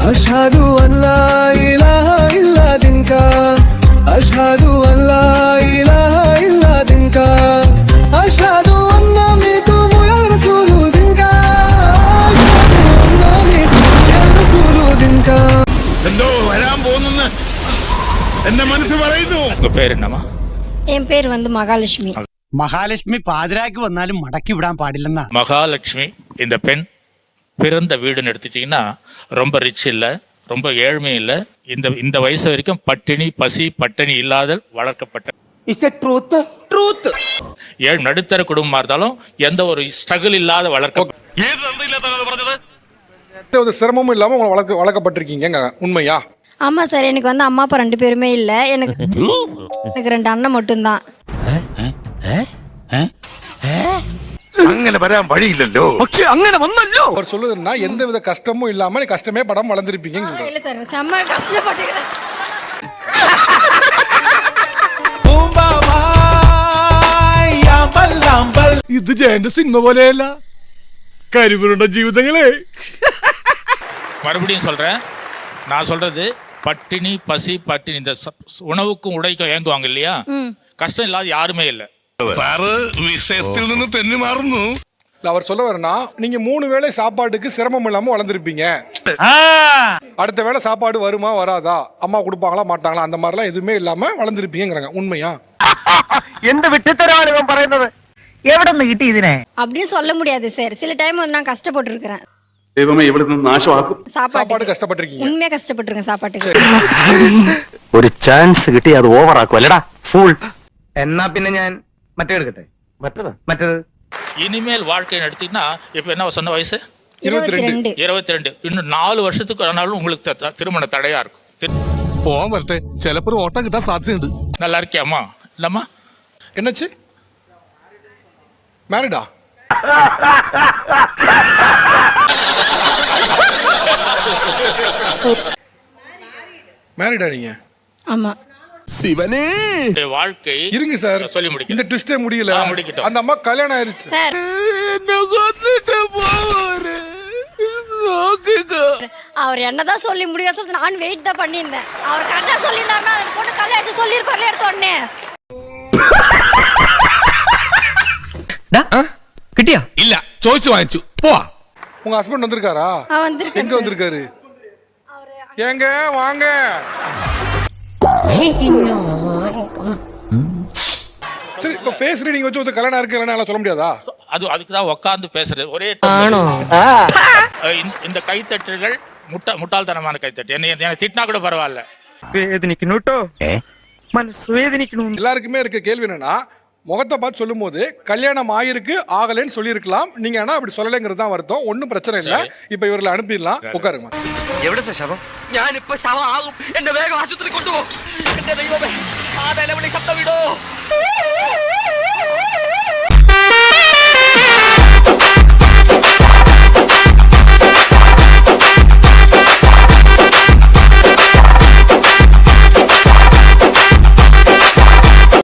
அஷ்ஹது அல்லா இலாஹ இல்லா தின்கா அஷ்ஹது அல்லா இலாஹ இல்லா தின்கா அஷ்ஹது அன்ன மீதுமு யா ரசூலு தின்கா அஷ்ஹது அன்ன மீதுமு யா ரசூலு தின்கா. എന്തോ വരാൻ പോകുന്നു എന്റെ മനസ്സ് പറയുന്നു. உங்க பேர் என்னம்மா? என் பேர் மகாலட்சுமி. மகாலட்சுமி பாதிராக்கு வந்தாலும் மடக்கி விடாம பாடில்லன்னா. மகாலட்சுமி இந்த பெண் பிறந்த வீடுன்னு எடுத்துட்டீங்கன்னா ரொம்ப ரிச் இல்லை, ரொம்ப ஏழ்மை இல்லை. இந்த வயசு வரைக்கும் பட்டினி பசி பட்டினி இல்லாத வளர்க்கப்பட்ட நடுத்தர குடும்பமா இருந்தாலும் எந்த ஒரு ஸ்ட்ரகிள் இல்லாத சிரமமும் இல்லாம வளர்க்கப்பட்டிருக்கீங்க, உண்மையா? ஆமா சார், எனக்கு அம்மா அப்பா 2 பேருமே இல்ல. எனக்கு 2 அண்ணன் மட்டும்தான். അങ്ങനെ വരാൻ വഴിയില്ലല്ലോ. പക്ഷെ അങ്ങനെ വന്നല്ലോ. அவர் சொல்லுதுன்னா எந்த வித கஷ்டமும் இல்லாம கஷ்டமே படாம வளர்ந்துருப்பீங்க. இல்ல சார், செம்ம கஷ்டப்பட்டுக்கிறேன். ഇത് ജയന്റെ സിനിമ പോലെയല്ല, കരിവുരുണ്ട ജീവിതങ്ങളെ. மறுபடியும் சொல்றேன், நான் சொல்றது பட்டினி பசி பட்டினி இந்த உணவுக்கும் உடைக்கும் ஏங்குவாங்க இல்லையா, கஷ்டம் இல்லாத யாருமே இல்லை. സാറ് വിഷയത്തിൽ നിന്ന് തെന്നി മാറുന്നു. அவர் சொல்ல வரனா, நீங்க 3 வேளை சாப்பாட்டுக்கு சிரமம் இல்லாம வளர்ந்துருப்பீங்க. அடுத்த வேளை சாப்பாடு வருமா வராதா, அம்மா கொடுப்பாங்களா மாட்டாங்களா, அந்த மாதிரிலாம் எதுவுமே இல்லாம வளர்ந்துருப்பீங்கிறாங்க, உண்மையா? എന്ത് വിട്ടിത്തരാണ് ഇവൻ പറയുന്നത്? എവിടെ നിന്ന് കിട്ടി ഇതിനെ? அப்படின்னு சொல்ல முடியாது சார். சில டைம் நான் கஷ்டப்பட்டு இருக்கிறேன். ദൈവമേ ഇവിടുന്ന് നാശമാക്കും. சாப்பாடு கஷ்டப்பட்டிருக்கீங்க. உண்மையா கஷ்டப்பட்டிருக்கேன் சாப்பாட்டுக்கு. ഒരു ചാൻസ് കിട്ടി അത് ഓവർ ആക്കും അല്ലടാ ഫൂൾ. എന്നാ പിന്നെ ഞാൻ മറ്റേ എടുക്കട്ടെ. മറ്റേത് இனிமேல் வாழ்க்கை எடுத்தீங்கன்னா இப்ப என்ன சொன்ன வயசு? 22. 22. இன்னும் 4 வருஷத்துக்கு ஆனாலும் உங்களுக்கு திருமண தடையா இருக்கும். போவான் வரட்டே, சிலப்போ ஓட்டம் கிட்ட சாத்தியுண்டு. நல்லா இருக்கியாம்மா? இல்லம்மா என்னாச்சு? மேரிடா? மேரிடா நீங்க? ஆமா. ശിവനേ வாழ்க்கை இருங்க சார், சொல்லி முடிக்க இந்த ட்விஸ்டே முடியல. முடிக்கட்டும். அந்த அம்மா கல்யாணம் ஆயிருச்சு சார். அவர் என்னதான் சொல்லி முடிய சொல்லி நான் வெயிட் தான் பண்ணியிருந்தேன். அவர் கரெக்டா சொல்லியிருந்தாருன்னா அது போட்டு கல்யாணம் சொல்லியிருப்பார்ல எடுத்த உடனே. കിട്ടിയാ? ഇല്ല, ചോദിച്ചു വാങ്ങിച്ചു. പോവാ. உங்க ஹஸ்பண்ட் வந்திருக்காரா? வந்திருக்காரு. எங்க வந்திருக்காரு? ஏங்க வாங்க. சரி, இப்ப ஃபேஸ் ரீடிங் வச்சு ஒரு கல்யாணம் இருக்கு இல்லனா சொல்ல முடியாதா? அதுக்கு தான் உட்கார்ந்து பேசுறது. ஒரே இந்த கைத்தட்டுகள் முட்டாள்தனமான கைத்தட்டு. என்ன திட்டினா கூட பரவாயில்ல. எல்லாருக்குமே இருக்க கேள்வி என்னன்னா, முகத்தை பார்த்து சொல்லும் போது கல்யாணம் ஆயிருக்கு ஆகலன்னு சொல்லியிருக்கலாம், நீங்க ஆனா அப்படி சொல்லலைங்கிறது தான் வருத்தம். ஒன்னும் பிரச்சனை இல்ல, இப்ப இவர்களை அனுப்பிடலாம். உட்காருங்க. എവിടെ ശവം? ഞാൻ ഇപ്പൊ ശവം ആകും. എന്നെ വേഗം ആശുപത്രി കൊണ്ടുപോ. എന്റെ ദൈവമേ, ആ നിലവിളി ശബ്ദം വിടോ.